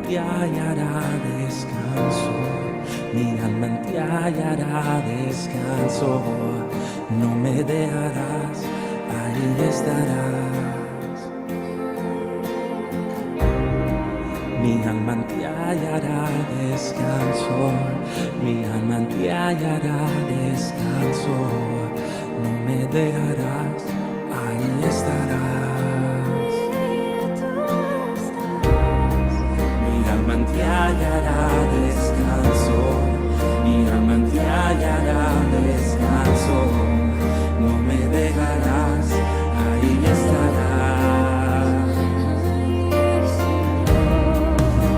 te hallará descanso, mi alma en ti hallará descanso, no me dejarás, ahí estarás. Mi alma en ti hallará descanso, mi alma en ti hallará descanso, no me dejarás, ahí estarás. Mi alma en ti hallará descanso, mi alma en ti hallará descanso, no me dejarás, ahí estarás.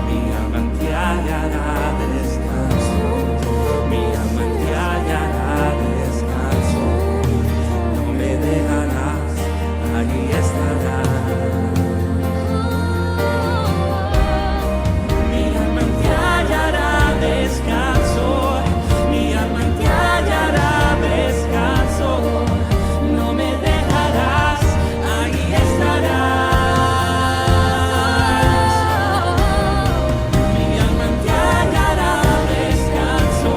Mi alma en ti hallará descanso, mi alma en ti hallará descanso, no me dejarás, ahí estarás. Descanso, mi alma en ti hallará descanso, no me dejarás, ahí estarás. Mi alma en ti hallará descanso,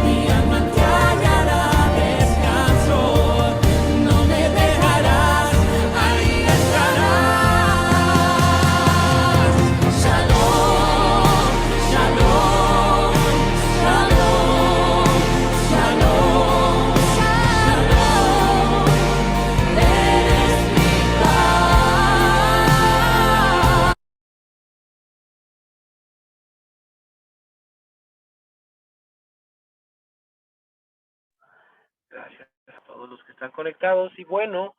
mi alma en ti hallará descanso, no me dejarás, ahí estarás. Shalom, shalom. Gracias a todos los que están conectados. Y bueno,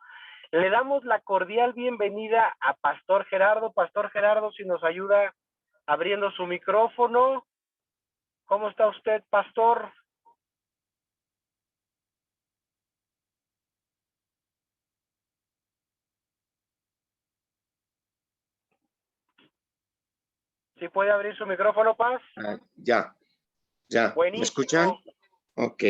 le damos la cordial bienvenida a Pastor Gerardo. Pastor Gerardo, si nos ayuda abriendo su micrófono. ¿Cómo está usted, Pastor? ¿Sí puede abrir su micrófono, Paz? Ya. ¿Me escuchan? Buenísimo. Ok.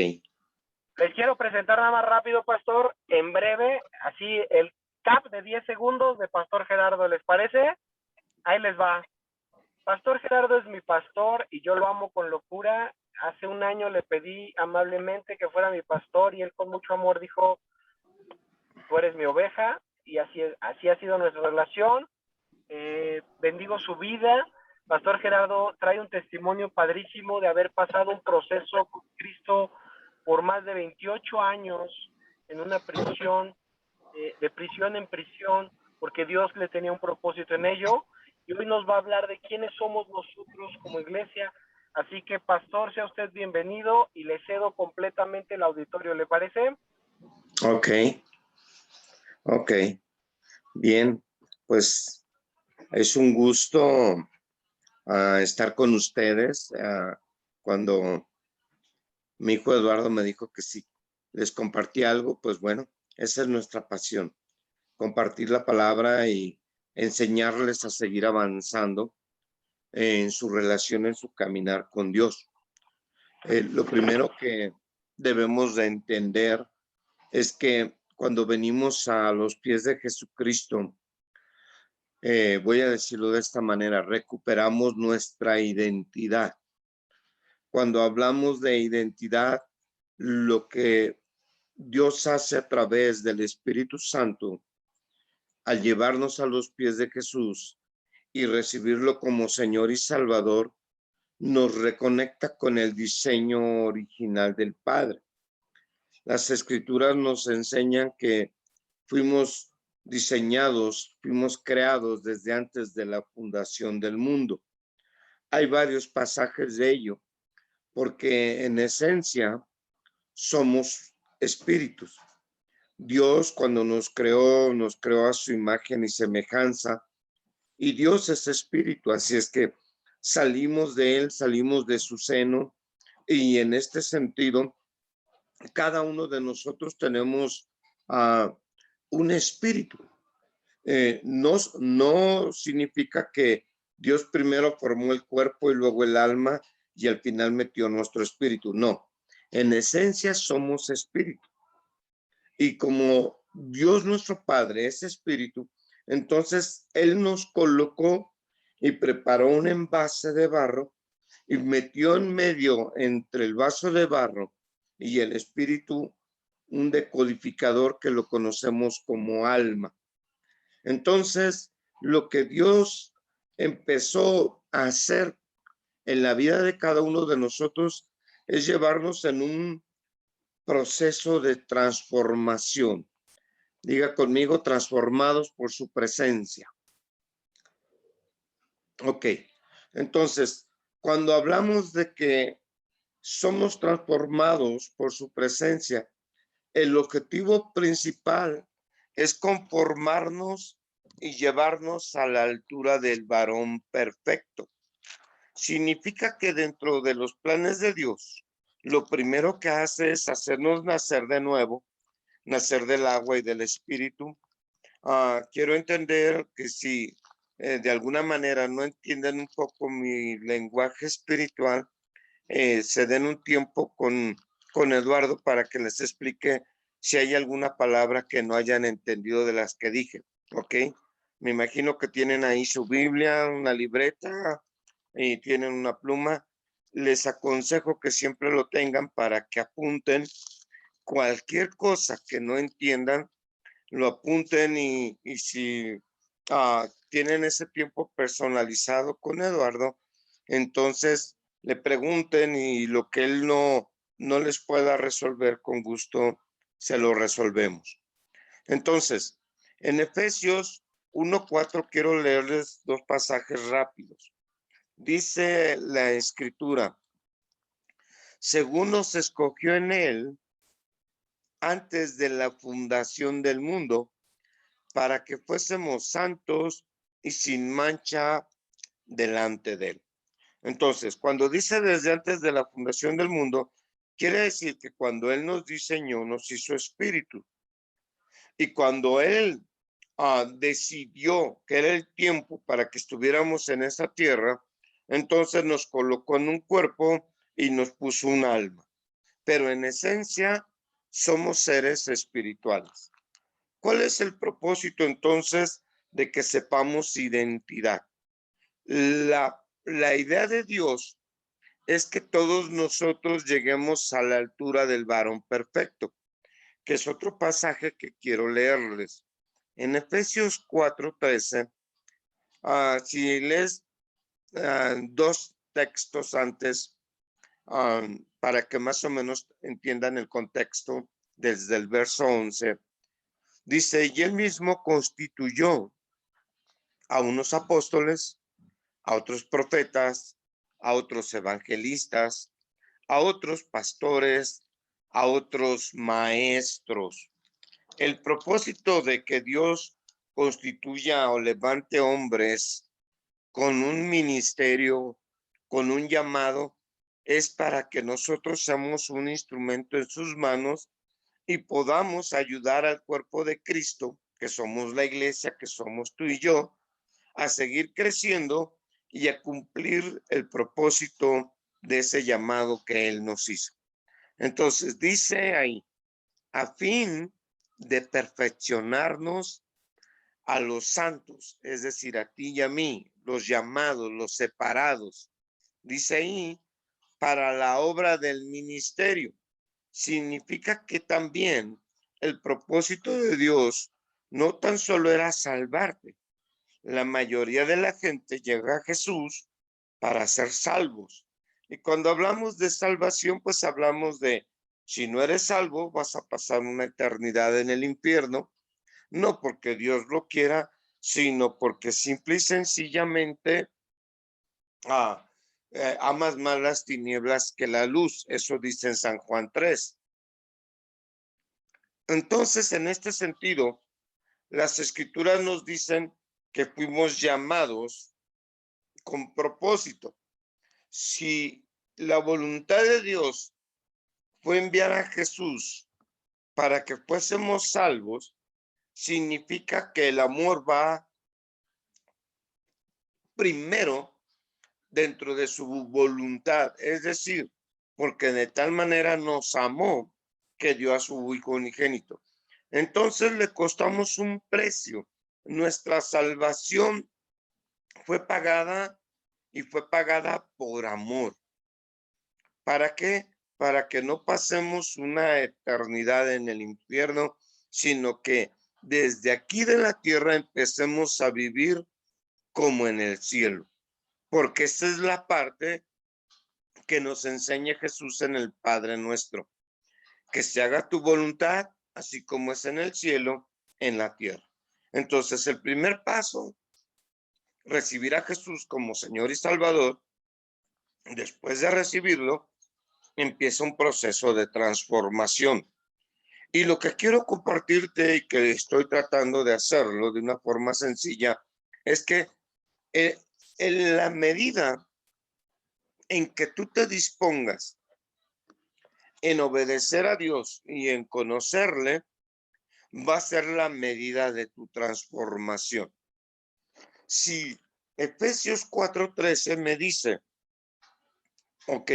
Les quiero presentar nada más rápido, Pastor, en breve, así el cap de 10 segundos de Pastor Gerardo, ¿les parece? Ahí les va. Pastor Gerardo es mi pastor y yo lo amo con locura. Hace un año le pedí amablemente que fuera mi pastor y él con mucho amor dijo, tú eres mi oveja, y así ha sido nuestra relación. Bendigo su vida. Pastor Gerardo trae un testimonio padrísimo de haber pasado un proceso con Cristo por más de 28 años en una prisión, de prisión en prisión, porque Dios le tenía un propósito en ello. Y hoy nos va a hablar de quiénes somos nosotros como iglesia. Así que, Pastor, sea usted bienvenido y le cedo completamente el auditorio, ¿le parece? Ok. Bien, pues es un gusto estar con ustedes. Cuando mi hijo Eduardo me dijo que si les compartí algo, pues bueno, esa es nuestra pasión, compartir la palabra y enseñarles a seguir avanzando en su relación, en su caminar con Dios. Lo primero que debemos de entender es que cuando venimos a los pies de Jesucristo, voy a decirlo de esta manera, recuperamos nuestra identidad. Cuando hablamos de identidad, lo que Dios hace a través del Espíritu Santo, al llevarnos a los pies de Jesús y recibirlo como Señor y Salvador, nos reconecta con el diseño original del Padre. Las Escrituras nos enseñan que fuimos diseñados, fuimos creados desde antes de la fundación del mundo. Hay varios pasajes de ello, porque en esencia somos espíritus. Dios, cuando nos creó a su imagen y semejanza, y Dios es espíritu, así es que salimos de él, salimos de su seno, y en este sentido, cada uno de nosotros tenemos un espíritu. No significa que Dios primero formó el cuerpo y luego el alma y al final metió nuestro espíritu. No, en esencia somos espíritu. Y como Dios nuestro Padre es espíritu, entonces Él nos colocó y preparó un envase de barro y metió en medio entre el vaso de barro y el espíritu un decodificador que lo conocemos como alma. Entonces, lo que Dios empezó a hacer en la vida de cada uno de nosotros es llevarnos en un proceso de transformación. Diga conmigo, transformados por su presencia. Ok, entonces, cuando hablamos de que somos transformados por su presencia, el objetivo principal es conformarnos y llevarnos a la altura del varón perfecto. Significa que dentro de los planes de Dios, lo primero que hace es hacernos nacer de nuevo, nacer del agua y del espíritu. Quiero entender que si de alguna manera no entienden un poco mi lenguaje espiritual, se den un tiempo con Eduardo para que les explique si hay alguna palabra que no hayan entendido de las que dije, ¿ok? Me imagino que tienen ahí su Biblia, una libreta y tienen una pluma. Les aconsejo que siempre lo tengan para que apunten cualquier cosa que no entiendan, lo apunten y si tienen ese tiempo personalizado con Eduardo, entonces le pregunten y lo que él no les pueda resolver, con gusto se lo resolvemos. Entonces, en Efesios 1:4 quiero leerles dos pasajes rápidos. Dice la escritura, según nos escogió en él antes de la fundación del mundo, para que fuésemos santos y sin mancha delante de él. Entonces, cuando dice desde antes de la fundación del mundo, quiere decir que cuando él nos diseñó, nos hizo espíritu. Y cuando él decidió que era el tiempo para que estuviéramos en esa tierra, entonces nos colocó en un cuerpo y nos puso un alma. Pero en esencia somos seres espirituales. ¿Cuál es el propósito entonces de que sepamos identidad? La idea de Dios es que todos nosotros lleguemos a la altura del varón perfecto, que es otro pasaje que quiero leerles. En Efesios 4:13, si lees dos textos antes, para que más o menos entiendan el contexto, desde el verso 11, dice, y él mismo constituyó a unos apóstoles, a otros profetas, a otros evangelistas, a otros pastores, a otros maestros. El propósito de que Dios constituya o levante hombres con un ministerio, con un llamado, es para que nosotros seamos un instrumento en sus manos y podamos ayudar al cuerpo de Cristo, que somos la iglesia, que somos tú y yo, a seguir creciendo y a cumplir el propósito de ese llamado que Él nos hizo. Entonces dice ahí, a fin de perfeccionarnos a los santos, es decir, a ti y a mí, los llamados, los separados. Dice ahí, para la obra del ministerio. Significa que también el propósito de Dios no tan solo era salvarte. La mayoría de la gente llega a Jesús para ser salvos. Y cuando hablamos de salvación, pues hablamos de, si no eres salvo, vas a pasar una eternidad en el infierno, no porque Dios lo quiera, sino porque simple y sencillamente amas más las tinieblas que la luz. Eso dice en San Juan 3. Entonces, en este sentido, las escrituras nos dicen que fuimos llamados con propósito. Si la voluntad de Dios fue enviar a Jesús para que fuésemos salvos, significa que el amor va primero dentro de su voluntad, es decir, porque de tal manera nos amó que dio a su hijo unigénito. Entonces le costamos un precio. Nuestra salvación fue pagada y fue pagada por amor. ¿Para qué? Para que no pasemos una eternidad en el infierno, sino que desde aquí de la tierra empecemos a vivir como en el cielo. Porque esa es la parte que nos enseña Jesús en el Padre Nuestro. Que se haga tu voluntad, así como es en el cielo, en la tierra. Entonces, el primer paso, recibir a Jesús como Señor y Salvador. Después de recibirlo, empieza un proceso de transformación. Y lo que quiero compartirte y que estoy tratando de hacerlo de una forma sencilla es que en la medida en que tú te dispongas en obedecer a Dios y en conocerle, va a ser la medida de tu transformación. Si Efesios 4:13 me dice, ok,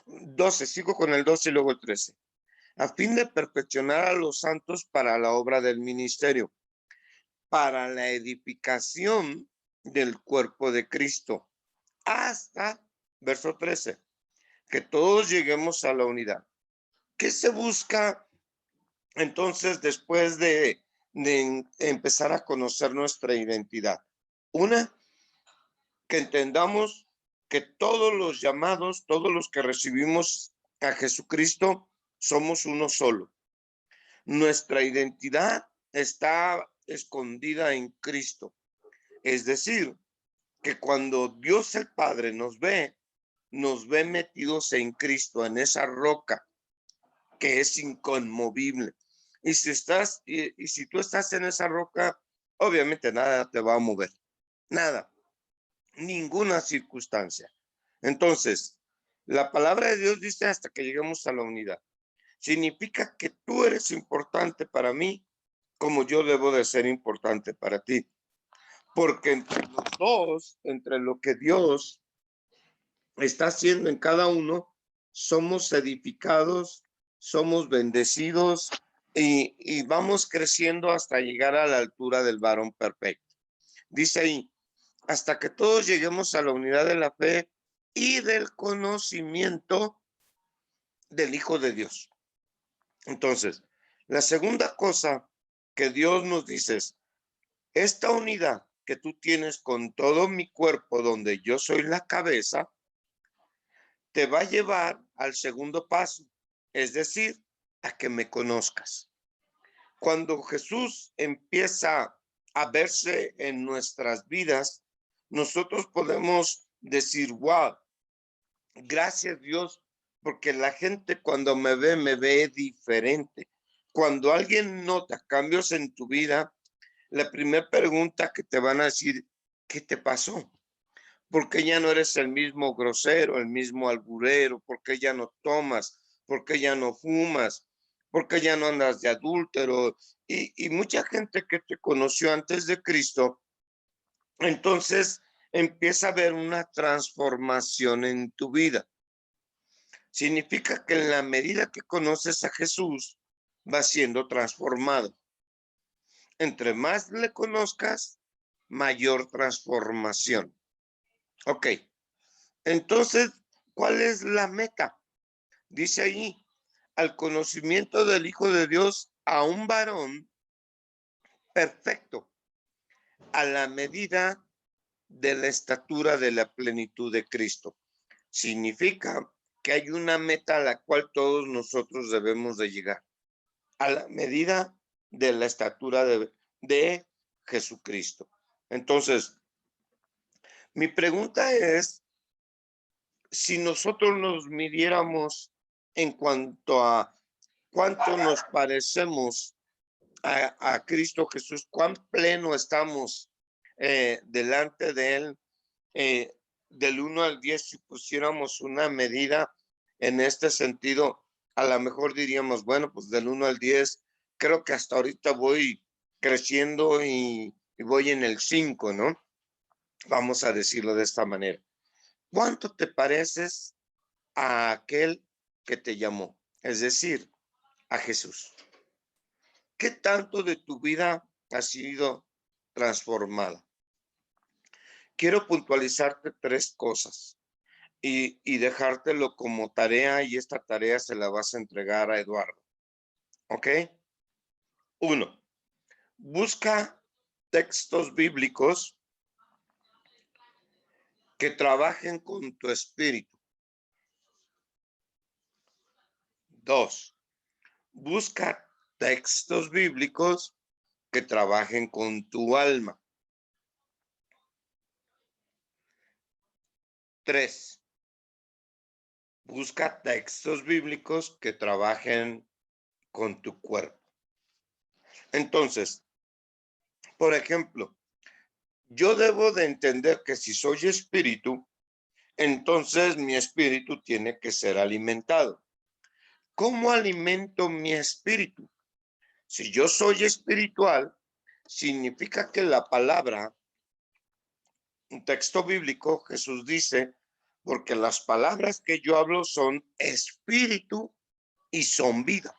12, sigo con el 12 y luego el 13. A fin de perfeccionar a los santos para la obra del ministerio, para la edificación del cuerpo de Cristo, hasta, verso 13, que todos lleguemos a la unidad. ¿Qué se busca entonces después de empezar a conocer nuestra identidad? Una, que entendamos que todos los llamados, todos los que recibimos a Jesucristo, somos uno solo. Nuestra identidad está escondida en Cristo. Es decir, que cuando Dios el Padre nos ve metidos en Cristo, en esa roca que es inconmovible. Y si tú estás en esa roca, obviamente nada te va a mover. Nada. Ninguna circunstancia. Entonces, la palabra de Dios dice hasta que lleguemos a la unidad. Significa que tú eres importante para mí como yo debo de ser importante para ti. Porque entre los dos, entre lo que Dios está haciendo en cada uno, somos edificados, somos bendecidos y vamos creciendo hasta llegar a la altura del varón perfecto. Dice ahí, hasta que todos lleguemos a la unidad de la fe y del conocimiento del Hijo de Dios. Entonces, la segunda cosa que Dios nos dice es, esta unidad que tú tienes con todo mi cuerpo, donde yo soy la cabeza, te va a llevar al segundo paso, es decir, a que me conozcas. Cuando Jesús empieza a verse en nuestras vidas, nosotros podemos decir, wow, gracias Dios, porque la gente cuando me ve diferente. Cuando alguien nota cambios en tu vida, la primera pregunta que te van a decir, ¿qué te pasó? ¿Por qué ya no eres el mismo grosero, el mismo alburero? ¿Por qué ya no tomas? ¿Por qué ya no fumas? ¿Por qué ya no andas de adúltero? Y mucha gente que te conoció antes de Cristo, entonces empieza a haber una transformación en tu vida. Significa que en la medida que conoces a Jesús, vas siendo transformado. Entre más le conozcas, mayor transformación. Ok, entonces, ¿cuál es la meta? Dice ahí, al conocimiento del Hijo de Dios, a un varón perfecto, a la medida de la estatura de la plenitud de Cristo. Significa que hay una meta a la cual todos nosotros debemos de llegar, a la medida de la estatura de Jesucristo. Entonces, mi pregunta es, si nosotros nos midiéramos en cuanto a cuánto nos parecemos a Cristo Jesús, cuán pleno estamos delante de Él, del 1 al 10, si pusiéramos una medida en este sentido, a lo mejor diríamos, bueno, pues del 1 al 10, creo que hasta ahorita voy creciendo y voy en el 5, ¿no? Vamos a decirlo de esta manera. ¿Cuánto te pareces a aquel que te llamó? Es decir, a Jesús. ¿Qué tanto de tu vida ha sido transformada? quiero puntualizarte tres cosas y dejártelo como tarea, y esta tarea se la vas a entregar a Eduardo. ¿Ok? Uno, busca textos bíblicos que trabajen con tu espíritu. Dos, busca textos bíblicos que trabajen con tu alma. Tres, busca textos bíblicos que trabajen con tu cuerpo. Entonces, por ejemplo, yo debo de entender que si soy espíritu, entonces mi espíritu tiene que ser alimentado. ¿Cómo alimento mi espíritu? Si yo soy espiritual, significa que la palabra, un texto bíblico, Jesús dice, porque las palabras que yo hablo son espíritu y son vida.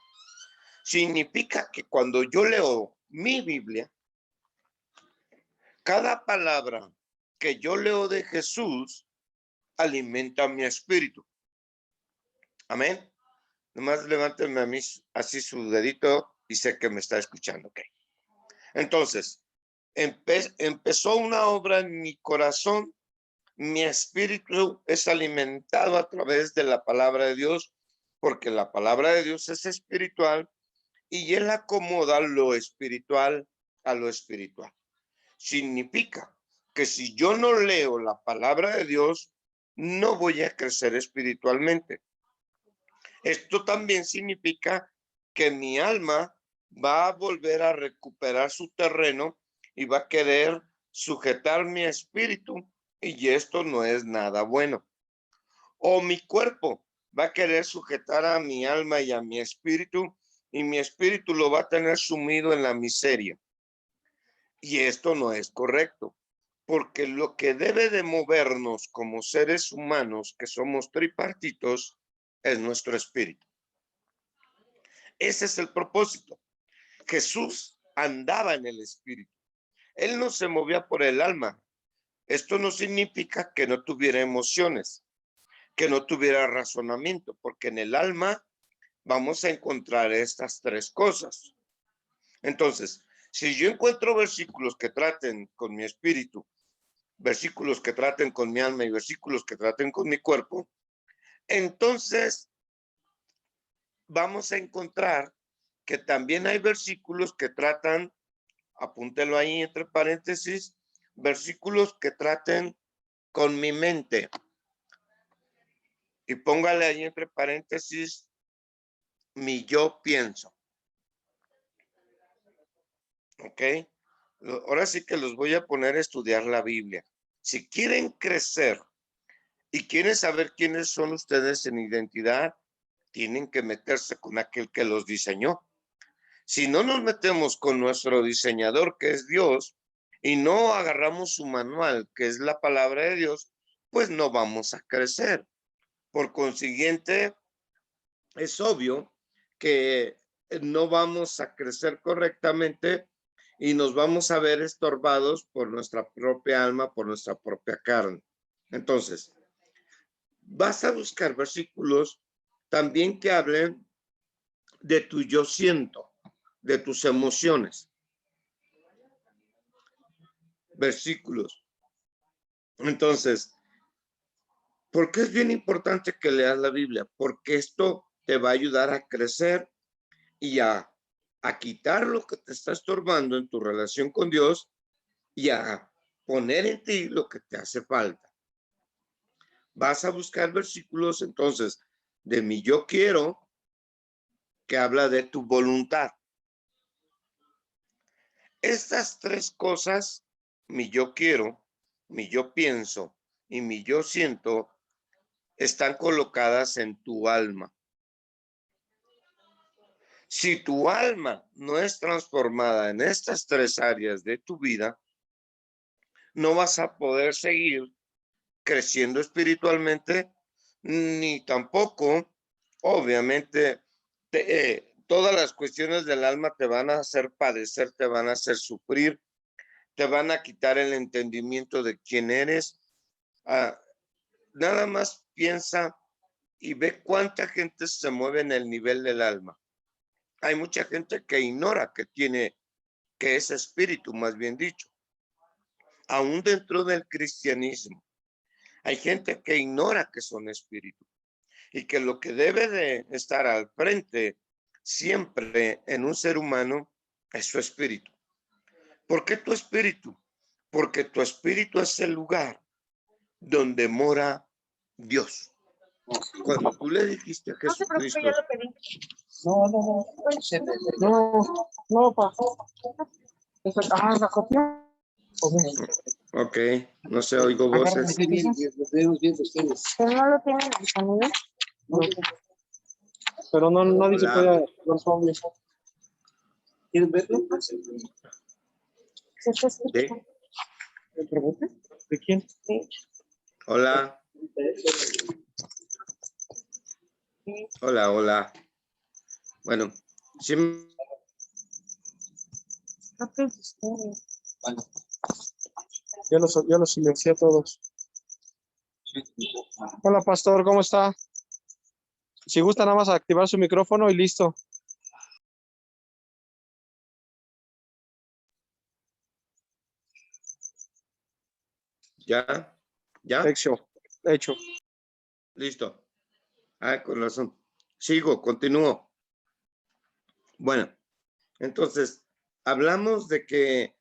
Significa que cuando yo leo mi Biblia, cada palabra que yo leo de Jesús alimenta mi espíritu. Amén. Nomás levánteme a mí así su dedito y sé que me está escuchando. Ok. Entonces, empezó una obra en mi corazón. Mi espíritu es alimentado a través de la palabra de Dios, porque la palabra de Dios es espiritual y él acomoda lo espiritual a lo espiritual. Significa que si yo no leo la palabra de Dios, no voy a crecer espiritualmente. Esto también significa que mi alma va a volver a recuperar su terreno y va a querer sujetar mi espíritu, y esto no es nada bueno. O mi cuerpo va a querer sujetar a mi alma y a mi espíritu, y mi espíritu lo va a tener sumido en la miseria. Y esto no es correcto, porque lo que debe de movernos como seres humanos, que somos tripartitos, es nuestro espíritu. Ese es el propósito. Jesús andaba en el espíritu. Él no se movía por el alma. Esto no significa que no tuviera emociones, que no tuviera razonamiento, porque en el alma vamos a encontrar estas tres cosas. Entonces, si yo encuentro versículos que traten con mi espíritu, versículos que traten con mi alma y versículos que traten con mi cuerpo, entonces vamos a encontrar que también hay versículos que tratan, apúntelo ahí entre paréntesis, versículos que traten con mi mente. Y póngale ahí entre paréntesis, mi yo pienso. ¿Ok? Ahora sí que los voy a poner a estudiar la Biblia. Si quieren crecer y quieren saber quiénes son ustedes en identidad, tienen que meterse con aquel que los diseñó. Si no nos metemos con nuestro diseñador, que es Dios, y no agarramos su manual, que es la palabra de Dios, pues no vamos a crecer. Por consiguiente, es obvio que no vamos a crecer correctamente y nos vamos a ver estorbados por nuestra propia alma, por nuestra propia carne. Entonces, vas a buscar versículos también que hablen de tu yo siento, de tus emociones. Versículos. Entonces, ¿por qué es bien importante que leas la Biblia? Porque esto te va a ayudar a crecer y a quitar lo que te está estorbando en tu relación con Dios y a poner en ti lo que te hace falta. Vas a buscar versículos entonces de mi yo quiero, que habla de tu voluntad. Estas tres cosas, mi yo quiero, mi yo pienso y mi yo siento, están colocadas en tu alma. Si tu alma no es transformada en estas tres áreas de tu vida, no vas a poder seguir creciendo espiritualmente, ni tampoco, obviamente, todas las cuestiones del alma te van a hacer padecer, te van a hacer sufrir, te van a quitar el entendimiento de quién eres. Nada más piensa y ve cuánta gente se mueve en el nivel del alma. Hay mucha gente que ignora que es espíritu, más bien dicho. Aún dentro del cristianismo, hay gente que ignora que son espíritu y que lo que debe de estar al frente siempre en un ser humano es su espíritu. ¿Por qué tu espíritu? Porque tu espíritu es el lugar donde mora Dios. Cuando tú le dijiste a No se preocupe, Jesucristo, ya lo pedí. No, pasó. ¿La copió? ok, no sé, oigo voces. Pero no lo tienen disponible. Pero no dice que Hola. los hombres. ¿Quieres verlo? ¿Sí? ¿De quién? Hola. Hola, hola. Bueno, sí, Ya los silencié a todos. Hola, pastor, ¿cómo está? Si gusta, nada más activar su micrófono y listo. ya, Hecho. listo. Con razón. Sigo, continúo. Bueno, entonces, hablamos de que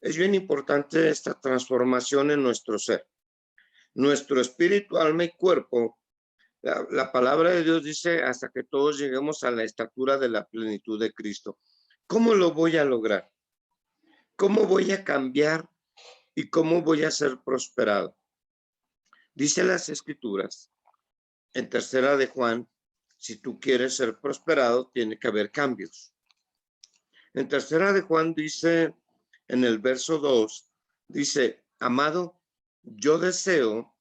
es bien importante esta transformación en nuestro ser. Nuestro espíritu, alma y cuerpo. La palabra de Dios dice hasta que todos lleguemos a la estatura de la plenitud de Cristo. ¿Cómo lo voy a lograr? ¿Cómo voy a cambiar y cómo voy a ser prosperado? Dice las Escrituras, en tercera de Juan, si tú quieres ser prosperado, tiene que haber cambios. En tercera de Juan dice, en el verso 2, dice, amado, yo deseo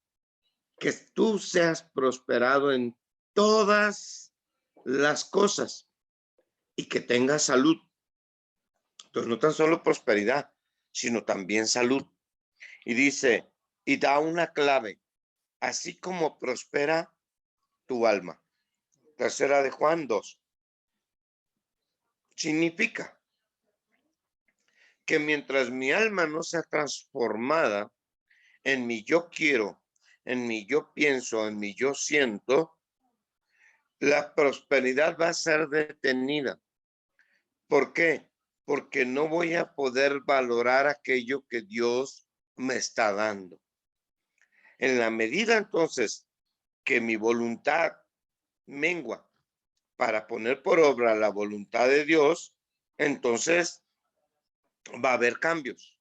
que tú seas prosperado en todas las cosas y que tengas salud. Entonces, no tan solo prosperidad, sino también salud. Y dice, y da una clave, así como prospera tu alma. Tercera de Juan 2. Significa que mientras mi alma no sea transformada en mi yo quiero, en mi yo pienso, en mi yo siento, la prosperidad va a ser detenida. ¿Por qué? Porque no voy a poder valorar aquello que Dios me está dando. En la medida entonces que mi voluntad mengua para poner por obra la voluntad de Dios, entonces va a haber cambios.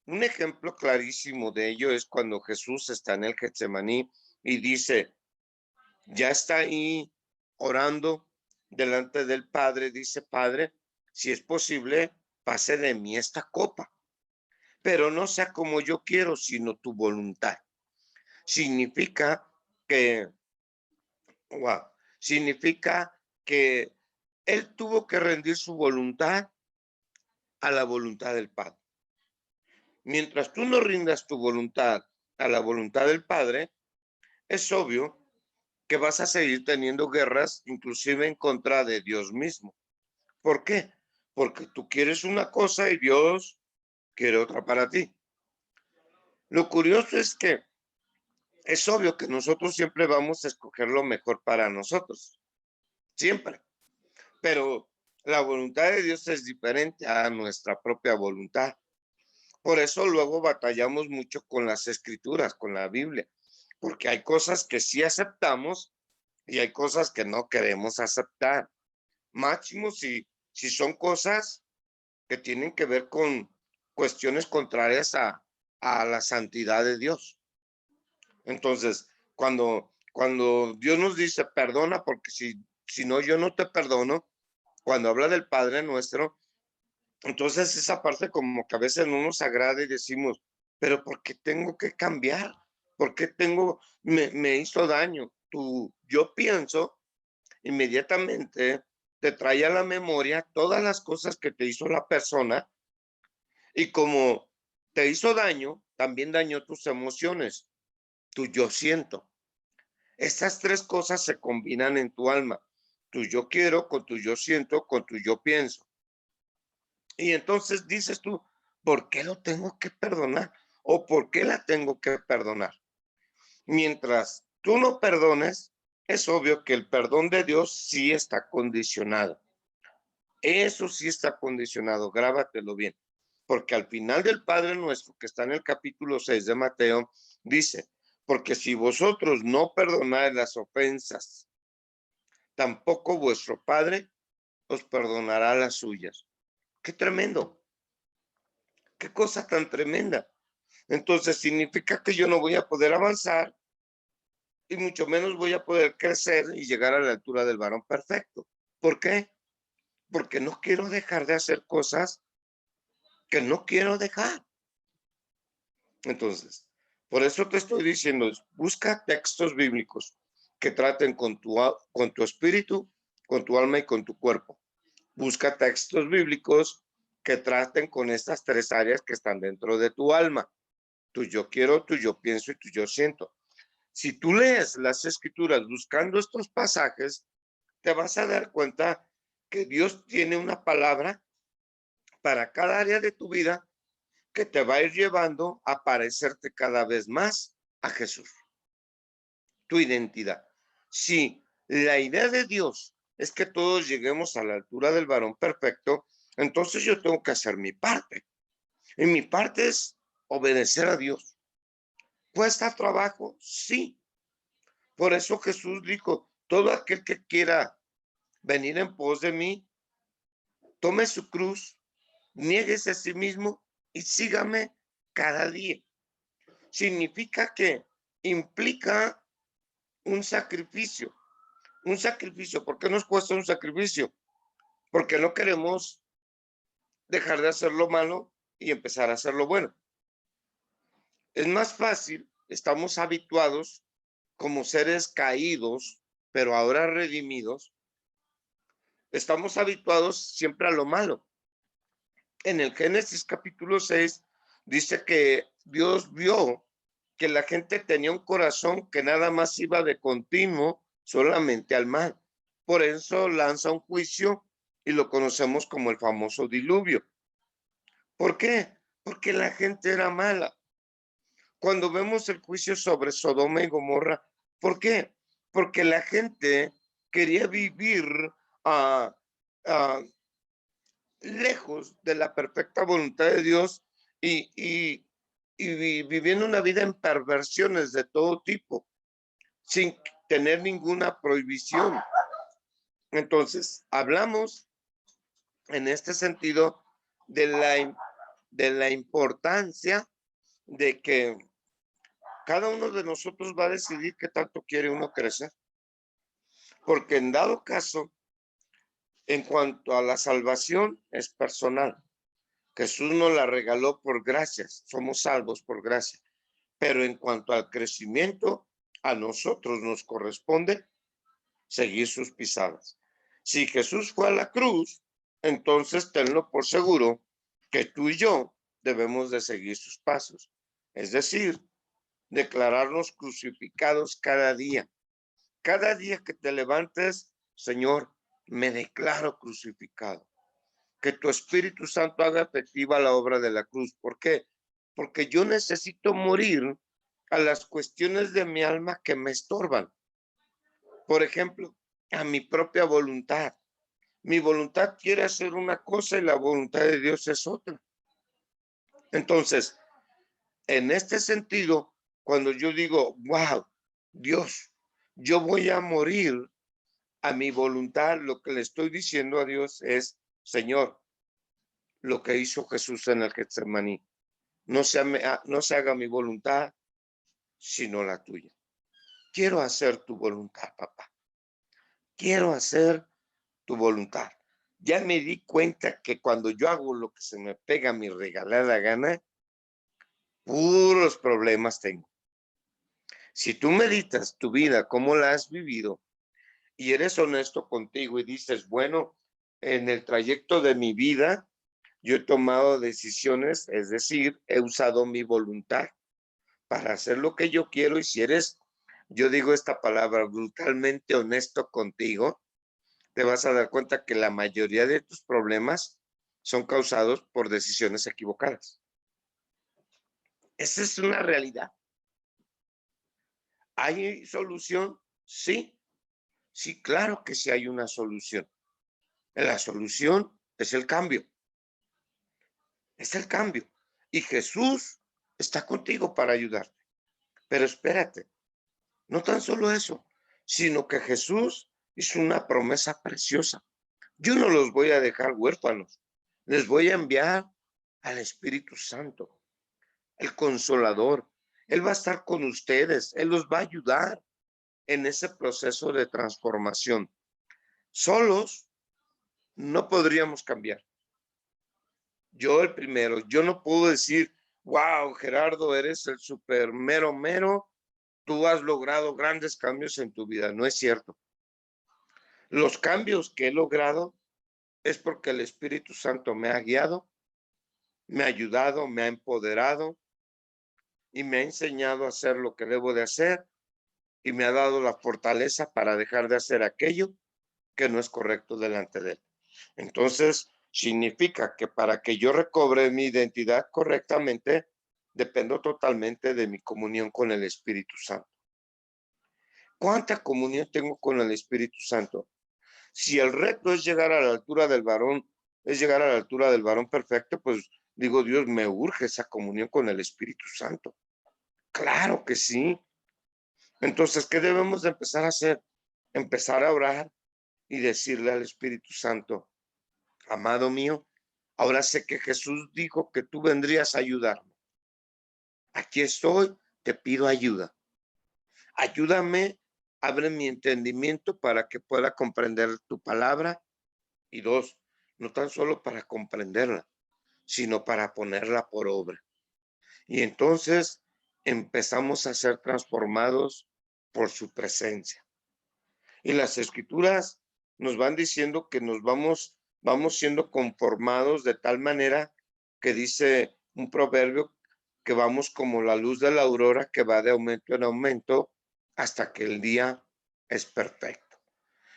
Un ejemplo clarísimo de ello es cuando Jesús está en el Getsemaní y dice, ya está ahí orando delante del Padre, dice, Padre, si es posible, pase de mí esta copa, pero no sea como yo quiero, sino tu voluntad. Significa que, significa que él tuvo que rendir su voluntad a la voluntad del Padre. Mientras tú no rindas tu voluntad a la voluntad del Padre, es obvio que vas a seguir teniendo guerras, inclusive en contra de Dios mismo. ¿Por qué? Porque tú quieres una cosa y Dios quiere otra para ti. Lo curioso es que es obvio que nosotros siempre vamos a escoger lo mejor para nosotros. Siempre. Pero la voluntad de Dios es diferente a nuestra propia voluntad. Por eso luego batallamos mucho con las escrituras, con la Biblia, porque hay cosas que sí aceptamos y hay cosas que no queremos aceptar. Máximo si son cosas que tienen que ver con cuestiones contrarias a la santidad de Dios. Entonces, cuando Dios nos dice perdona, porque si no yo no te perdono, cuando habla del Padre Nuestro, entonces esa parte como que a veces no nos agrada y decimos, pero ¿por qué tengo que cambiar? ¿Por qué me hizo daño? Yo pienso, inmediatamente te trae a la memoria todas las cosas que te hizo la persona Y como te hizo daño, también dañó tus emociones, tu yo siento. Estas tres cosas se combinan en tu alma. Tu yo quiero con tu yo siento, con tu yo pienso. Y entonces dices tú, ¿por qué lo tengo que perdonar? ¿O por qué la tengo que perdonar? Mientras tú no perdones, es obvio que el perdón de Dios sí está condicionado. Eso sí está condicionado, grábatelo bien. Porque al final del Padre Nuestro, que está en el capítulo 6 de Mateo, dice, porque si vosotros no perdonáis las ofensas, tampoco vuestro Padre os perdonará las suyas. ¡Qué tremendo! ¡Qué cosa tan tremenda! Entonces significa que yo no voy a poder avanzar y mucho menos voy a poder crecer y llegar a la altura del varón perfecto. ¿Por qué? Porque no quiero dejar de hacer cosas que no quiero dejar. Entonces, por eso te estoy diciendo, busca textos bíblicos que traten con tu espíritu, con tu alma y con tu cuerpo. Busca textos bíblicos que traten con estas tres áreas que están dentro de tu alma. Tu yo quiero, tu yo pienso y tu yo siento. Si tú lees las escrituras buscando estos pasajes, te vas a dar cuenta que Dios tiene una palabra para cada área de tu vida que te va a ir llevando a parecerte cada vez más a Jesús. Tu identidad. Si la idea de Dios es que todos lleguemos a la altura del varón perfecto, entonces yo tengo que hacer mi parte. Y mi parte es obedecer a Dios. ¿Cuesta trabajo? Sí. Por eso Jesús dijo, todo aquel que quiera venir en pos de mí, tome su cruz, niéguese a sí mismo y sígame cada día. Significa que implica un sacrificio. Un sacrificio. ¿Por qué nos cuesta un sacrificio? Porque no queremos dejar de hacer lo malo y empezar a hacer lo bueno. Es más fácil, estamos habituados como seres caídos, pero ahora redimidos, estamos habituados siempre a lo malo. En el Génesis capítulo 6 dice que Dios vio que la gente tenía un corazón que nada más iba de continuo solamente al mal. Por eso lanza un juicio y lo conocemos como el famoso diluvio. ¿Por qué? Porque la gente era mala. Cuando vemos el juicio sobre Sodoma y Gomorra, ¿por qué? Porque la gente quería vivir lejos de la perfecta voluntad de Dios y viviendo una vida en perversiones de todo tipo, sin tener ninguna prohibición. Entonces, hablamos en este sentido de la importancia de que cada uno de nosotros va a decidir qué tanto quiere uno crecer. Porque en dado caso, en cuanto a la salvación, es personal. Jesús nos la regaló por gracias, somos salvos por gracia. Pero en cuanto al crecimiento, a nosotros nos corresponde seguir sus pisadas. Si Jesús fue a la cruz, entonces tenlo por seguro que tú y yo debemos de seguir sus pasos. Es decir, declararnos crucificados cada día. Cada día que te levantes, Señor, me declaro crucificado. Que tu Espíritu Santo haga efectiva la obra de la cruz. ¿Por qué? Porque yo necesito morir a las cuestiones de mi alma que me estorban. Por ejemplo, a mi propia voluntad. Mi voluntad quiere hacer una cosa y la voluntad de Dios es otra. Entonces, en este sentido, cuando yo digo, wow, Dios, yo voy a morir a mi voluntad, lo que le estoy diciendo a Dios es, Señor, lo que hizo Jesús en el Getsemaní, no se haga mi voluntad, sino la tuya. Quiero hacer tu voluntad, papá. Quiero hacer tu voluntad. Ya me di cuenta que cuando yo hago lo que se me pega mi regalada gana, puros problemas tengo. Si tú meditas tu vida, cómo la has vivido, y eres honesto contigo y dices, bueno, en el trayecto de mi vida, Yo he tomado decisiones, es decir, he usado mi voluntad para hacer lo que yo quiero. Y si eres, yo digo esta palabra, brutalmente honesto contigo, te vas a dar cuenta que la mayoría de tus problemas son causados por decisiones equivocadas. Esa es una realidad. ¿Hay solución? Sí. Sí, claro que sí hay una solución. La solución es el cambio. Es el cambio. Y Jesús está contigo para ayudarte. Pero espérate, no tan solo eso, sino que Jesús hizo una promesa preciosa. Yo no los voy a dejar huérfanos. Les voy a enviar al Espíritu Santo, el Consolador. Él va a estar con ustedes. Él los va a ayudar en ese proceso de transformación. Solos no podríamos cambiar. Yo el primero, yo no puedo decir, wow, Gerardo, eres el super mero mero, tú has logrado grandes cambios en tu vida. No es cierto. Los cambios que he logrado es porque el Espíritu Santo me ha guiado, me ha ayudado, me ha empoderado y me ha enseñado a hacer lo que debo de hacer y me ha dado la fortaleza para dejar de hacer aquello que no es correcto delante de él. Entonces, significa que para que yo recobre mi identidad correctamente, dependo totalmente de mi comunión con el Espíritu Santo. ¿Cuánta comunión tengo con el Espíritu Santo? Si el reto es llegar a la altura del varón, es llegar a la altura del varón perfecto, pues digo, Dios, me urge esa comunión con el Espíritu Santo. Claro que sí. Entonces, ¿qué debemos de empezar a hacer? Empezar a orar y decirle al Espíritu Santo, amado mío, ahora sé que Jesús dijo que tú vendrías a ayudarme. Aquí estoy, te pido ayuda. Ayúdame, abre mi entendimiento para que pueda comprender tu palabra. Y dos, no tan solo para comprenderla, sino para ponerla por obra. Y entonces empezamos a ser transformados por su presencia. Y las escrituras nos van diciendo que nos vamos siendo conformados de tal manera que dice un proverbio que vamos como la luz de la aurora que va de aumento en aumento hasta que el día es perfecto.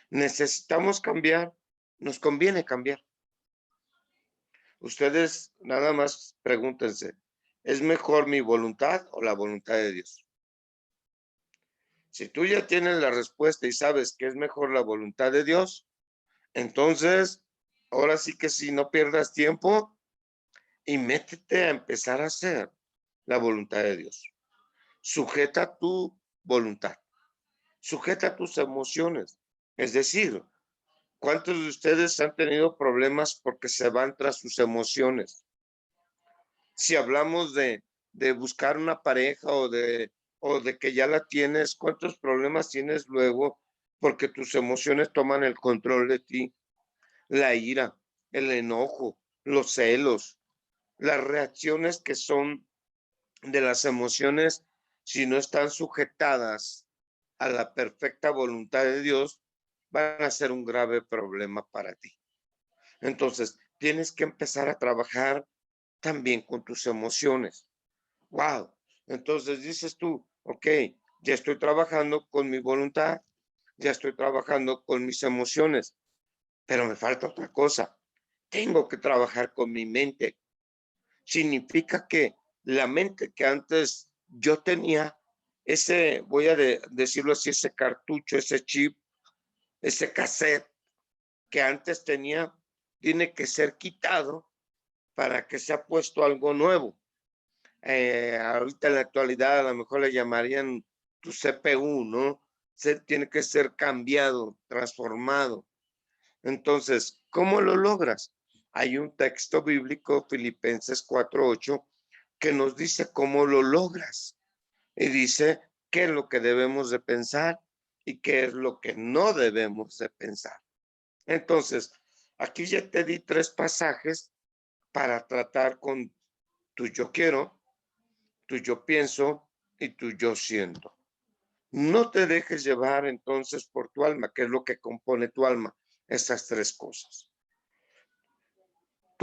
Necesitamos cambiar, nos conviene cambiar. Ustedes nada más pregúntense, ¿es mejor mi voluntad o la voluntad de Dios? Si tú ya tienes la respuesta y sabes que es mejor la voluntad de Dios, entonces, ahora sí que si no pierdas tiempo y métete a empezar a hacer la voluntad de Dios. Sujeta tu voluntad, sujeta tus emociones. Es decir, ¿cuántos de ustedes han tenido problemas porque se van tras sus emociones? Si hablamos de buscar una pareja o de que ya la tienes, ¿cuántos problemas tienes luego? Porque tus emociones toman el control de ti. La ira, el enojo, los celos, las reacciones que son de las emociones, si no están sujetadas a la perfecta voluntad de Dios, van a ser un grave problema para ti. Entonces, tienes que empezar a trabajar también con tus emociones. Wow. Entonces dices tú, ok, ya estoy trabajando con mi voluntad, ya estoy trabajando con mis emociones, pero me falta otra cosa. Tengo que trabajar con mi mente. Significa que la mente que antes yo tenía, ese, voy a decirlo así, ese cartucho, ese chip, ese cassette que antes tenía, tiene que ser quitado para que sea puesto algo nuevo. Ahorita en la actualidad a lo mejor le llamarían tu CPU, ¿no? Tiene que ser cambiado, transformado. Entonces, ¿cómo lo logras? Hay un texto bíblico, Filipenses 4:8, que nos dice cómo lo logras. Y dice qué es lo que debemos de pensar y qué es lo que no debemos de pensar. Entonces, aquí ya te di 3 pasajes para tratar con tu yo quiero, tu yo pienso y tu yo siento. No te dejes llevar entonces por tu alma, que es lo que compone tu alma, esas 3 cosas.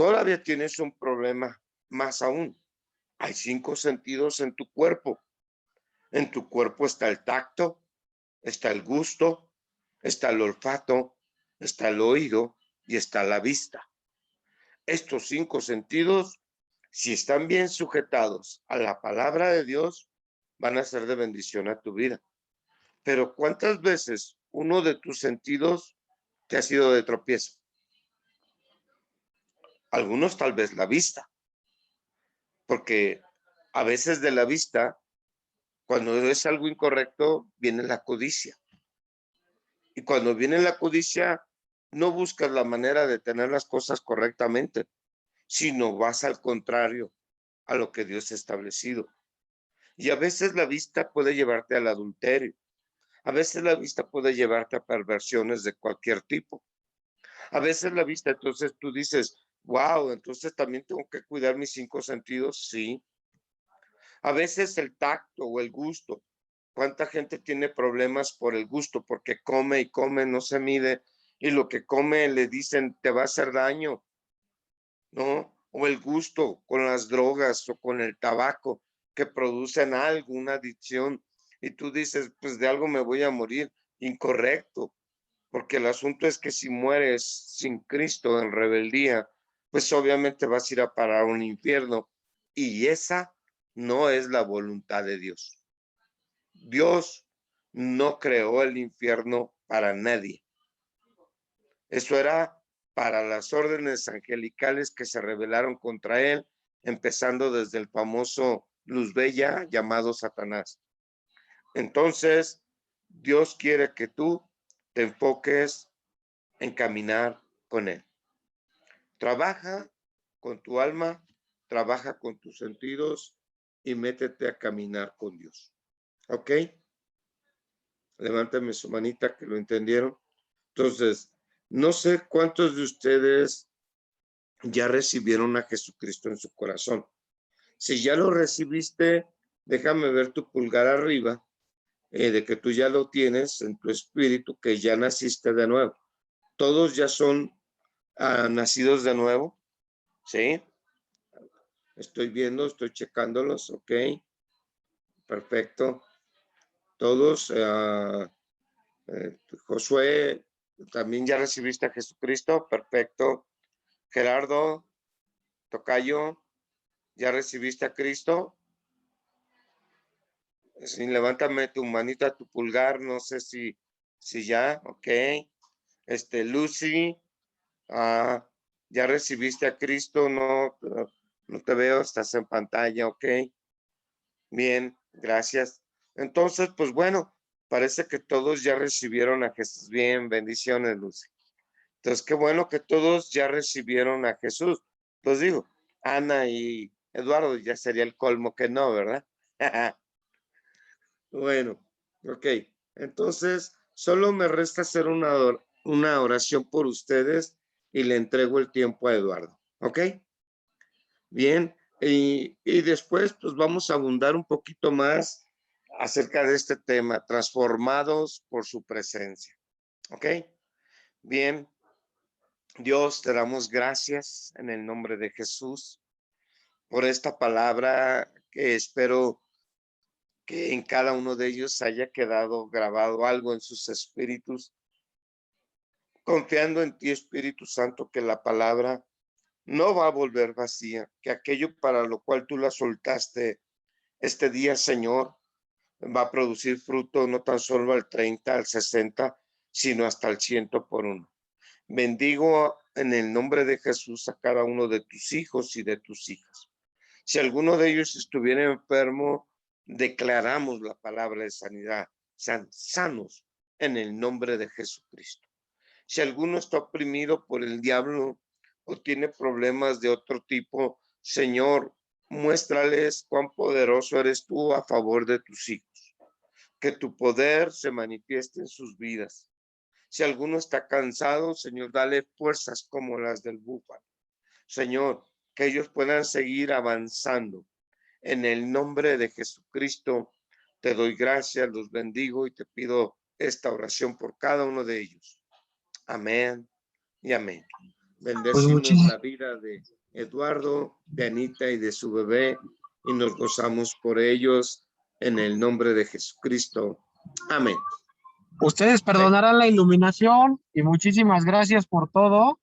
todavía tienes un problema más aún. Hay 5 sentidos en tu cuerpo. En tu cuerpo está el tacto, está el gusto, está el olfato, está el oído y está la vista. Estos 5 sentidos, si están bien sujetados a la palabra de Dios, van a ser de bendición a tu vida. Pero ¿cuántas veces uno de tus sentidos te ha sido de tropiezo? Algunos tal vez la vista, porque a veces de la vista, cuando es algo incorrecto, viene la codicia. Y cuando viene la codicia, no buscas la manera de tener las cosas correctamente, sino vas al contrario a lo que Dios ha establecido. Y a veces la vista puede llevarte al adulterio. A veces la vista puede llevarte a perversiones de cualquier tipo. A veces la vista, entonces tú dices, wow, entonces también tengo que cuidar mis 5 sentidos. Sí. A veces el tacto o el gusto. ¿Cuánta gente tiene problemas por el gusto? Porque come y come, no se mide, y lo que come le dicen te va a hacer daño, ¿no? O el gusto con las drogas o con el tabaco que producen algo, una adicción, y tú dices, pues de algo me voy a morir. Incorrecto, porque el asunto es que si mueres sin Cristo en rebeldía, pues obviamente vas a ir a parar a un infierno, y esa no es la voluntad de Dios. Dios no creó el infierno para nadie. Eso era para las órdenes angelicales que se rebelaron contra él, empezando desde el famoso Luz Bella llamado Satanás. Entonces, Dios quiere que tú te enfoques en caminar con él. Trabaja con tu alma, trabaja con tus sentidos y métete a caminar con Dios. ¿Ok? Levántame su manita que lo entendieron. Entonces, no sé cuántos de ustedes ya recibieron a Jesucristo en su corazón. Si ya lo recibiste, déjame ver tu pulgar arriba, de que tú ya lo tienes en tu espíritu, que ya naciste de nuevo. Todos ya son nacidos de nuevo, ¿sí? Estoy viendo, estoy checándolos, ok. Perfecto. Todos, Josué, también ya recibiste a Jesucristo, perfecto. Gerardo, tocayo, ¿ya recibiste a Cristo? Sí, levántame tu manita, tu pulgar, no sé si ya, ok. Lucy, ¿ya recibiste a Cristo? No, no te veo, estás en pantalla, ok. Bien, gracias. Entonces, pues bueno, parece que todos ya recibieron a Jesús. Bien, bendiciones, Lucy. Entonces, qué bueno que todos ya recibieron a Jesús. Pues digo, Ana y Eduardo ya sería el colmo que no, ¿verdad? Bueno, ok. Entonces, solo me resta hacer una oración por ustedes y le entrego el tiempo a Eduardo. ¿Ok? Bien. Y después, pues vamos a abundar un poquito más acerca de este tema, transformados por su presencia. ¿Ok? Bien. Dios, te damos gracias en el nombre de Jesús por esta palabra que espero que en cada uno de ellos haya quedado grabado algo en sus espíritus, confiando en ti, Espíritu Santo, que la palabra no va a volver vacía, que aquello para lo cual tú la soltaste este día, Señor, va a producir fruto no tan solo al 30, al 60, sino hasta el 100 por uno. Bendigo en el nombre de Jesús a cada uno de tus hijos y de tus hijas. Si alguno de ellos estuviera enfermo, declaramos la palabra de sanidad. Sean sanos en el nombre de Jesucristo. Si alguno está oprimido por el diablo o tiene problemas de otro tipo, Señor, muéstrales cuán poderoso eres tú a favor de tus hijos. Que tu poder se manifieste en sus vidas. Si alguno está cansado, Señor, dale fuerzas como las del búfalo. Señor, que ellos puedan seguir avanzando. En el nombre de Jesucristo, te doy gracias, los bendigo y te pido esta oración por cada uno de ellos. Amén y amén. Bendecimos muchísimas la vida de Eduardo, de Anita y de su bebé y nos gozamos por ellos en el nombre de Jesucristo. Amén. Ustedes perdonarán la iluminación y muchísimas gracias por todo.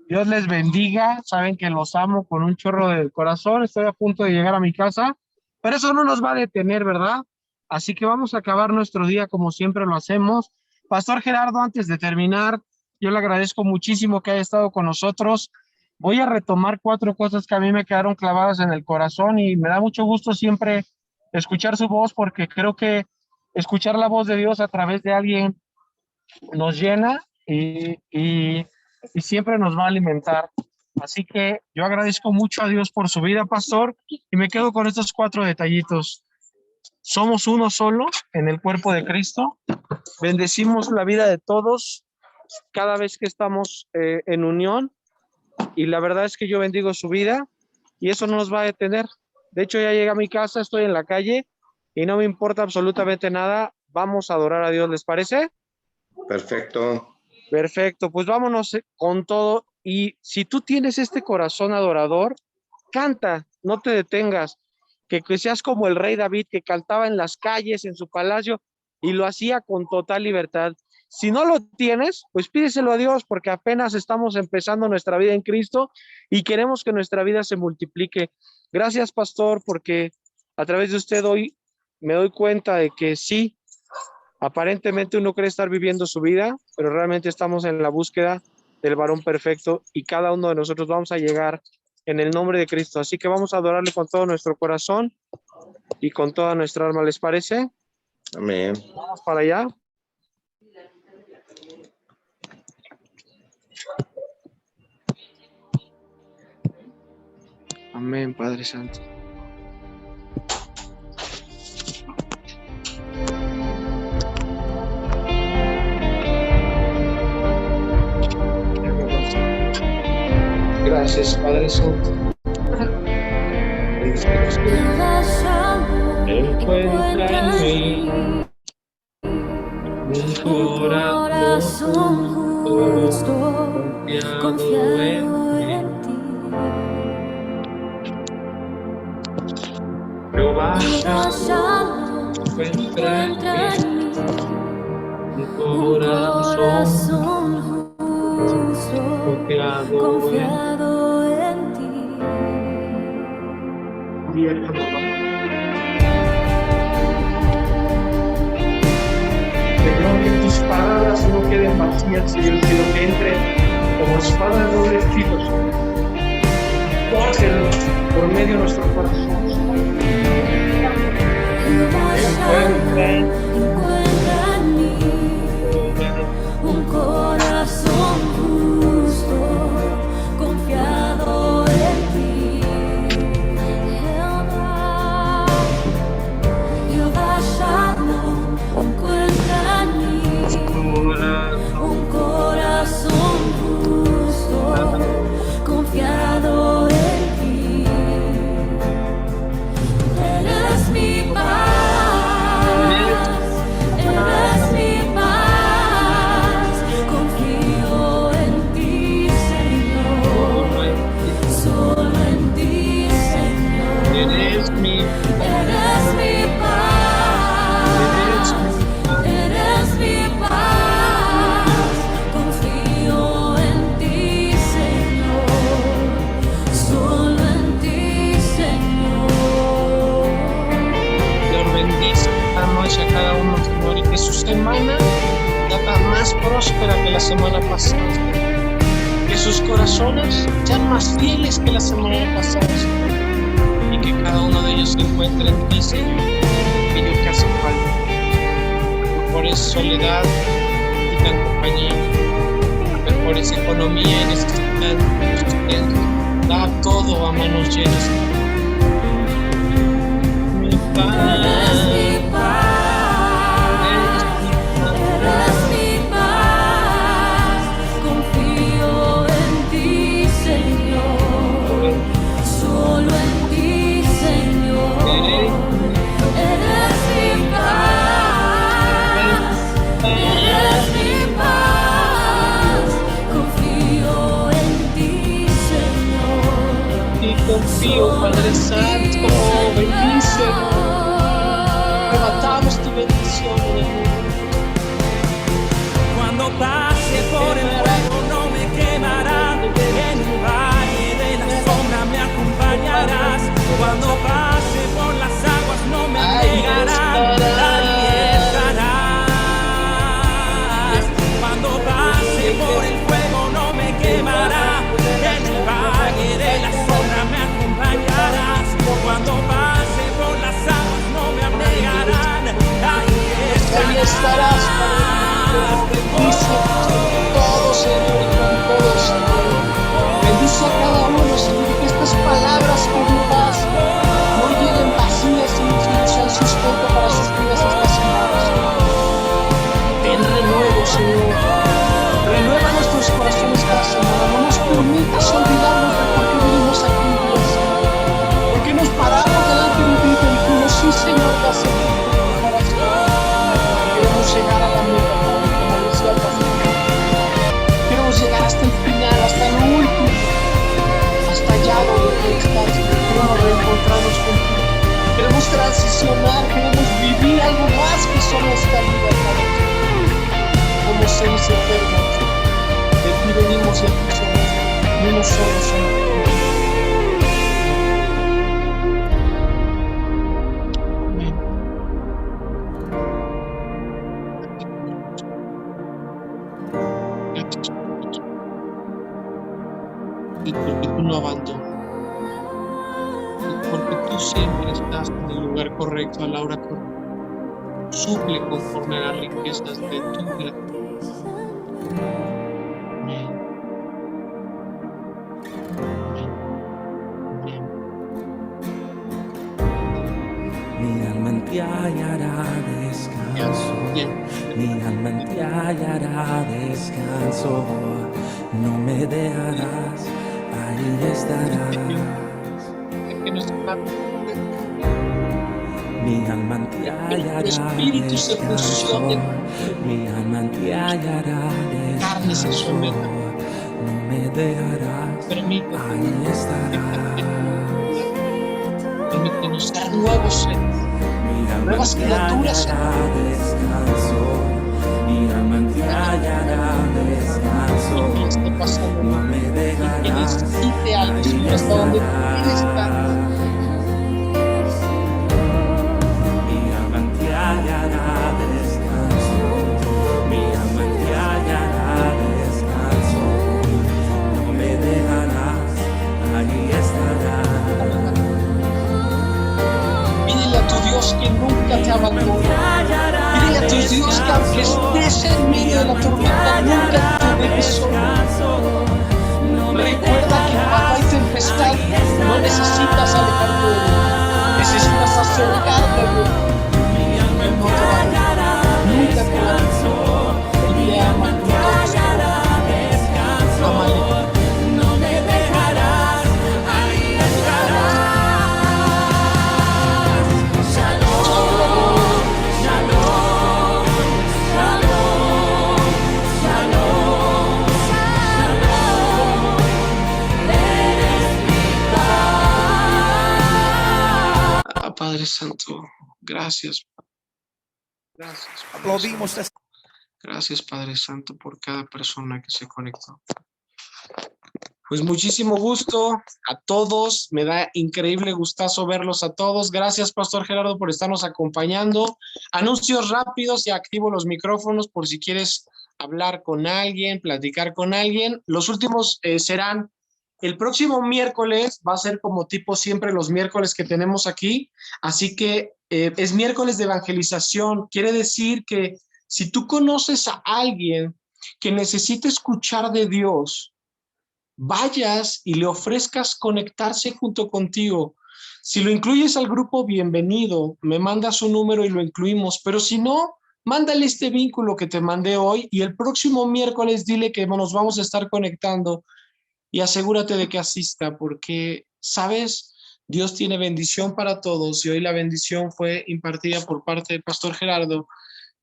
Dios les bendiga. Saben que los amo con un chorro del corazón. Estoy a punto de llegar a mi casa, pero eso no nos va a detener, ¿verdad? Así que vamos a acabar nuestro día como siempre lo hacemos. Pastor Gerardo, antes de terminar, yo le agradezco muchísimo que haya estado con nosotros. Voy a retomar 4 cosas que a mí me quedaron clavadas en el corazón y me da mucho gusto siempre escuchar su voz porque creo que escuchar la voz de Dios a través de alguien nos llena y siempre nos va a alimentar. Así que yo agradezco mucho a Dios por su vida, pastor, y me quedo con estos 4 detallitos. Somos uno solo en el cuerpo de Cristo. Bendecimos la vida de todos cada vez que estamos en unión, y la verdad es que yo bendigo su vida y eso no nos va a detener. De hecho, ya llegué a mi casa, estoy en la calle y no me importa absolutamente nada. Vamos a adorar a Dios, ¿les parece? Perfecto. Perfecto, pues vámonos con todo. Y si tú tienes este corazón adorador, canta, no te detengas, que seas como el rey David, que cantaba en las calles, en su palacio, y lo hacía con total libertad. Si no lo tienes, pues pídeselo a Dios, porque apenas estamos empezando nuestra vida en Cristo y queremos que nuestra vida se multiplique. Gracias, pastor, porque a través de usted hoy me doy cuenta de que sí, aparentemente uno cree estar viviendo su vida, pero realmente estamos en la búsqueda del varón perfecto y cada uno de nosotros vamos a llegar en el nombre de Cristo. Así que vamos a adorarle con todo nuestro corazón y con toda nuestra alma, ¿les parece? Amén. Vamos para allá. Amén, Padre Santo. Gracias, Padre Santo. Encuentra en mí un corazón justo, confiado en ti. Jehová Encuentra en mí un un corazón justo, confiado en ti. Señor, que tus palabras no queden vacías, Señor, sino que entren como espada de doble filo. Córtelo por medio de nuestro corazón. Encuentra en mí un corazón justo, confiado en ti. Jehová Shalom, encuentra en mí un corazón justo, confiado en ti. Eres mi paz. A cada uno, Señor, y que su semana sea más próspera que la semana pasada, que sus corazones sean más fieles que la semana pasada, y que cada uno de ellos se encuentre en ti, Señor, aquello que hace falta. Mejores soledad y la compañía, mejores economía y necesidad de sustento. Da todo a manos llenas. Mi paz. Eres mi paz, confío en ti. bendición, Padre Santo. Bendícenos. Levantamos tu bendición en el mundo. Cuando pase por el fuego no me quemará, en el valle de la sombra me acompañarás. Cuando pase por las aguas no me anegarán, ahí estarás. Cuando pase por el fuego no me quemará, en el valle de la sombra me acompañarás. Cuando pase por las aguas no me anegarán, ahí estarás. Bendice todos, Señor, y con todos, Señor. Bendice a cada uno, Señor, que estas palabras que tú das no lleguen vacías, Señor, sino sean sustento para sus vidas esta semana, Señor. Ten renuevo, Señor. Renueva nuestros corazones cada semana. No nos permitas olvidarnos de por qué venimos aquí, Dios. Porque nos paramos delante de ti y te dijimos, sí, Señor, ya sé que queremos llegar a la meta. Queremos llegar hasta el final, hasta lo último, hasta allá donde tú estás. Queremos reencontrarnos contigo. Queremos transicionar, queremos vivir algo más que solo esta vida, Padre. Como seres eternos, de ti venimos y aquí somos, y uno solo, Señor. Y porque tú no abandonas, y porque tú siempre estás en el lugar correcto a la hora correcta. Suple conforme a las riquezas de tu gracia. Amén. Amén. Mi alma en ti hallará descanso, mi alma en ti hallará descanso, no me dejarás, ahí estarás. Mi alma en ti hallará descanso, mi alma en ti hallará descanso, no me dejarás, ahí estarás. Permítenos ser nuevos seres, nuevas criaturas, descanso, mi alma en ti hallará descanso, que esté pasando, no me que dejarás, necesite algo, Señor, hasta donde tú quieres estar. mi alma en ti hallará descanso, mi alma en ti hallará descanso, no me dejarás, ahí estarás. Pídele a tu Dios que nunca te abandone. Pídele a tu Dios que aunque estés en medio de la tormenta, nunca te dejes solo. Recuerda que cuando hay tempestad, no necesitas alejarte de Él. Necesitas acercarte a Él. Él no te va a dejar. Nunca te va a dejar. Él te ama con todo su corazón. Ámale. No me dejarás, ahí estarás. Shalom, shalom, shalom, shalom, shalom. Eres mi paz. Padre Santo, gracias. Gracias, Padre Aplaudimos Santo. Gracias, Padre Santo, por cada persona que se conectó. Pues muchísimo gusto a todos. Me da increíble gustazo verlos a todos. Gracias, Pastor Gerardo, por estarnos acompañando. Anuncios rápidos y activo los micrófonos por si quieres hablar con alguien, platicar con alguien. Los últimos serán el próximo miércoles. Va a ser como tipo siempre los miércoles que tenemos aquí. Así que es miércoles de evangelización. Quiere decir que si tú conoces a alguien que necesita escuchar de Dios, vayas y le ofrezcas conectarse junto contigo. Si lo incluyes al grupo, bienvenido, me mandas su número y lo incluimos, pero si no, mándale este vínculo que te mandé hoy y el próximo miércoles dile que nos vamos a estar conectando y asegúrate de que asista porque, ¿sabes? Dios tiene bendición para todos y hoy la bendición fue impartida por parte del Pastor Gerardo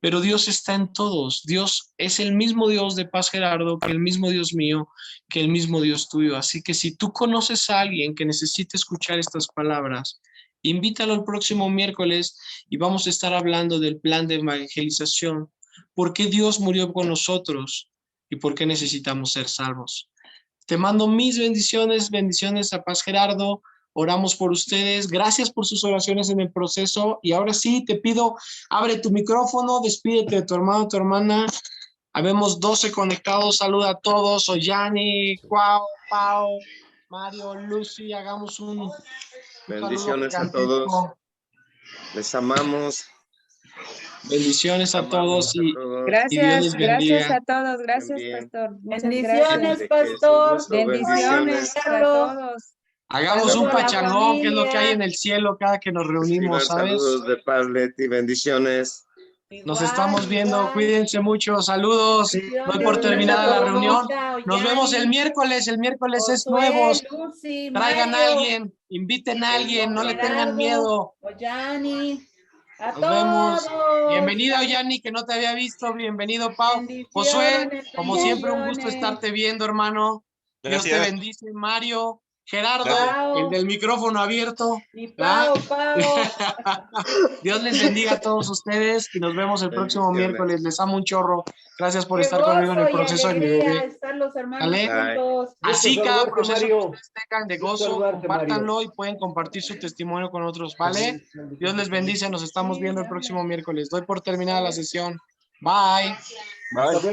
pero Dios está en todos. Dios es el mismo Dios de Paz Gerardo, que el mismo Dios mío, que el mismo Dios tuyo. Así que si tú conoces a alguien que necesite escuchar estas palabras, invítalo el próximo miércoles y vamos a estar hablando del plan de evangelización. ¿Por qué Dios murió con nosotros y por qué necesitamos ser salvos? Te mando mis bendiciones, bendiciones a Paz Gerardo. Oramos por ustedes. Gracias por sus oraciones en el proceso. Y ahora sí, te pido, abre tu micrófono, despídete de tu hermano, tu hermana. Habemos 12 conectados. Saluda a todos. Oyani, Cuau, Pau, Mario, Lucy. Hagamos un Bendiciones saludo a todos. gigantesco. Les amamos. Bendiciones a todos y Dios Gracias, les gracias bendiga. a todos. Gracias, Bien. pastor. Muchas Bendiciones, gracias. pastor. Bendiciones a Carlos. todos. Hagamos un Saludos a la pachangón, que es lo que hay familia. en el cielo cada que nos Reciban reunimos, ¿sabes? saludos de paz, Leti. Bendiciones. Nos Igual, estamos viendo, igual. cuídense mucho, saludos. Bendiciones, Doy por terminada la reunión. Ollani, Nos vemos el miércoles es Josué, nuevos. Lucy, Traigan a Mario, alguien, inviten a alguien, no le tengan Gerardo, miedo. Ollani, a Nos vemos. todos. Bienvenida, Oyani, que no te había visto. Bienvenido, Pau. Josué, Bendiciones, como siempre, un gusto bendiciones. estarte viendo, hermano. Dios te Gracias. bendice, Mario. Gerardo, Gracias. el del micrófono abierto. Y ¿verdad? Pau. Dios les bendiga a todos ustedes y nos vemos el próximo Bendiciones. miércoles. Les amo un chorro. Gracias por Qué estar conmigo en el gozo y proceso de mi alegría bebé. estar los hermanos ¿Sale? juntos. Así Gusto cada saludarte, proceso que Mario. ustedes tengan de Gusto gozo, saludarte, compártanlo y pueden compartir su testimonio con otros, ¿vale? Dios les bendice. Nos estamos viendo el próximo miércoles. Doy por terminada la sesión. Bye. Hasta luego.